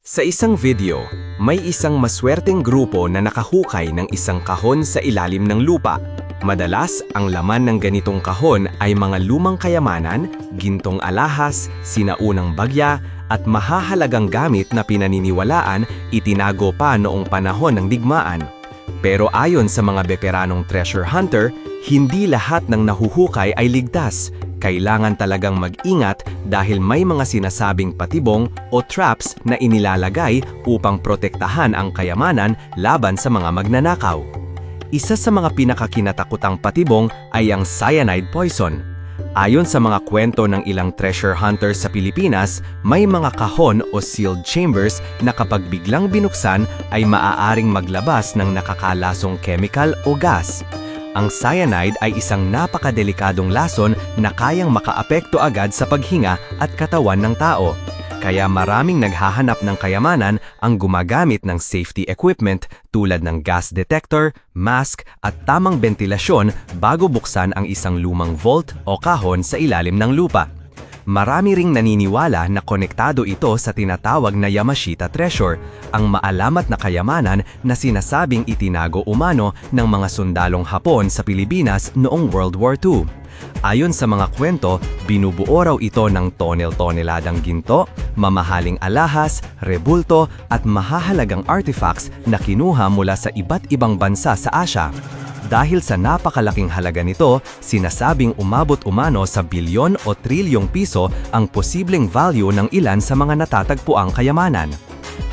Sa isang video, may isang maswerteng grupo na nakahukay ng isang kahon sa ilalim ng lupa. Madalas, ang laman ng ganitong kahon ay mga lumang kayamanan, gintong alahas, sinaunang bagya, at mahahalagang gamit na pinaniniwalaan itinago pa noong panahon ng digmaan. Pero ayon sa mga beteranong treasure hunter, hindi lahat ng nahuhukay ay ligtas. Kailangan talagang mag-ingat dahil may mga sinasabing patibong o traps na inilalagay upang protektahan ang kayamanan laban sa mga magnanakaw. Isa sa mga pinakakinatakuting patibong ay ang cyanide poison. Ayon sa mga kwento ng ilang treasure hunters sa Pilipinas, may mga kahon o sealed chambers na kapag biglang binuksan ay maaaring maglabas ng nakakalasong chemical o gas. Ang cyanide ay isang napakadelikadong lason na kayang makaapekto agad sa paghinga at katawan ng tao. Kaya maraming naghahanap ng kayamanan ang gumagamit ng safety equipment tulad ng gas detector, mask at tamang bentilasyon bago buksan ang isang lumang vault o kahon sa ilalim ng lupa. Marami ring naniniwala na konektado ito sa tinatawag na Yamashita Treasure, ang maalamat na kayamanan na sinasabing itinago umano ng mga sundalong Hapon sa Pilipinas noong World War II. Ayon sa mga kwento, binubuo raw ito ng tonel-toneladang ginto, mamahaling alahas, rebulto at mahahalagang artifacts na kinuha mula sa iba't ibang bansa sa Asia. Dahil sa napakalaking halaga nito, sinasabing umabot umano sa bilyon o trilyong piso ang posibleng value ng ilan sa mga natatagpuang kayamanan.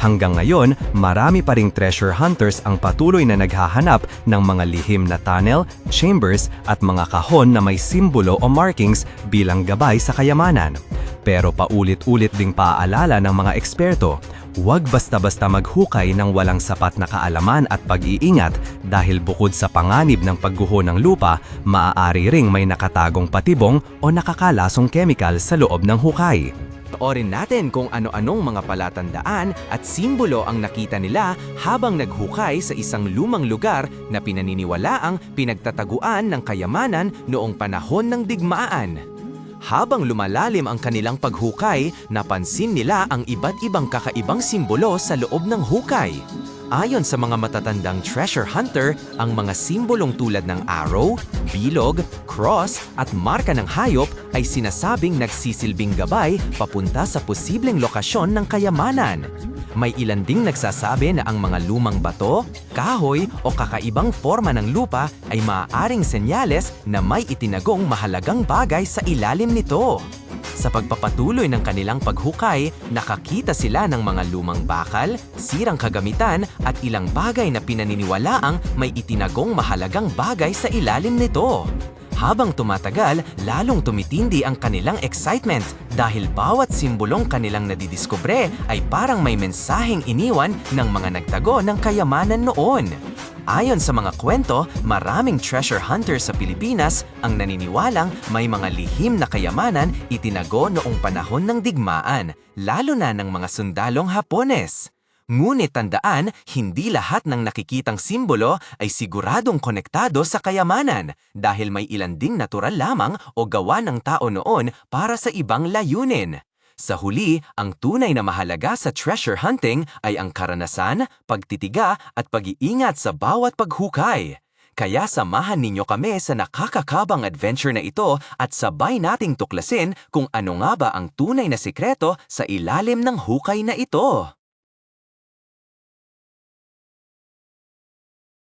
Hanggang ngayon, marami pa ring treasure hunters ang patuloy na naghahanap ng mga lihim na tunnel, chambers at mga kahon na may simbolo o markings bilang gabay sa kayamanan. Pero paulit-ulit ding paaalala ng mga eksperto, huwag basta-basta maghukay ng walang sapat na kaalaman at pag-iingat dahil bukod sa panganib ng pagguho ng lupa, maaari ring may nakatagong patibong o nakakalasong chemical sa loob ng hukay. Panoorin natin kung ano-anong mga palatandaan at simbolo ang nakita nila habang naghukay sa isang lumang lugar na pinaniniwalaang pinagtataguan ng kayamanan noong panahon ng digmaan. Habang lumalalim ang kanilang paghukay, napansin nila ang iba't ibang kakaibang simbolo sa loob ng hukay. Ayon sa mga matatandang treasure hunter, ang mga simbolong tulad ng arrow, bilog, cross at marka ng hayop ay sinasabing nagsisilbing gabay papunta sa posibleng lokasyon ng kayamanan. May ilan ding nagsasabi na ang mga lumang bato, kahoy o kakaibang forma ng lupa ay maaaring senyales na may itinagong mahalagang bagay sa ilalim nito. Sa pagpapatuloy ng kanilang paghukay, nakakita sila ng mga lumang bakal, sirang kagamitan at ilang bagay na pinaniniwalaang may itinagong mahalagang bagay sa ilalim nito. Habang tumatagal, lalong tumitindi ang kanilang excitement dahil bawat simbolong kanilang nadidiskubre ay parang may mensaheng iniwan ng mga nagtago ng kayamanan noon. Ayon sa mga kwento, maraming treasure hunters sa Pilipinas ang naniniwalang may mga lihim na kayamanan itinago noong panahon ng digmaan, lalo na ng mga sundalong Hapones. Ngunit tandaan, hindi lahat ng nakikitang simbolo ay siguradong konektado sa kayamanan dahil may ilan ding natural lamang o gawa ng tao noon para sa ibang layunin. Sa huli, ang tunay na mahalaga sa treasure hunting ay ang karanasan, pagtitiga at pag-iingat sa bawat paghukay. Kaya samahan ninyo kami sa nakakakabang adventure na ito at sabay nating tuklasin kung ano nga ba ang tunay na sikreto sa ilalim ng hukay na ito.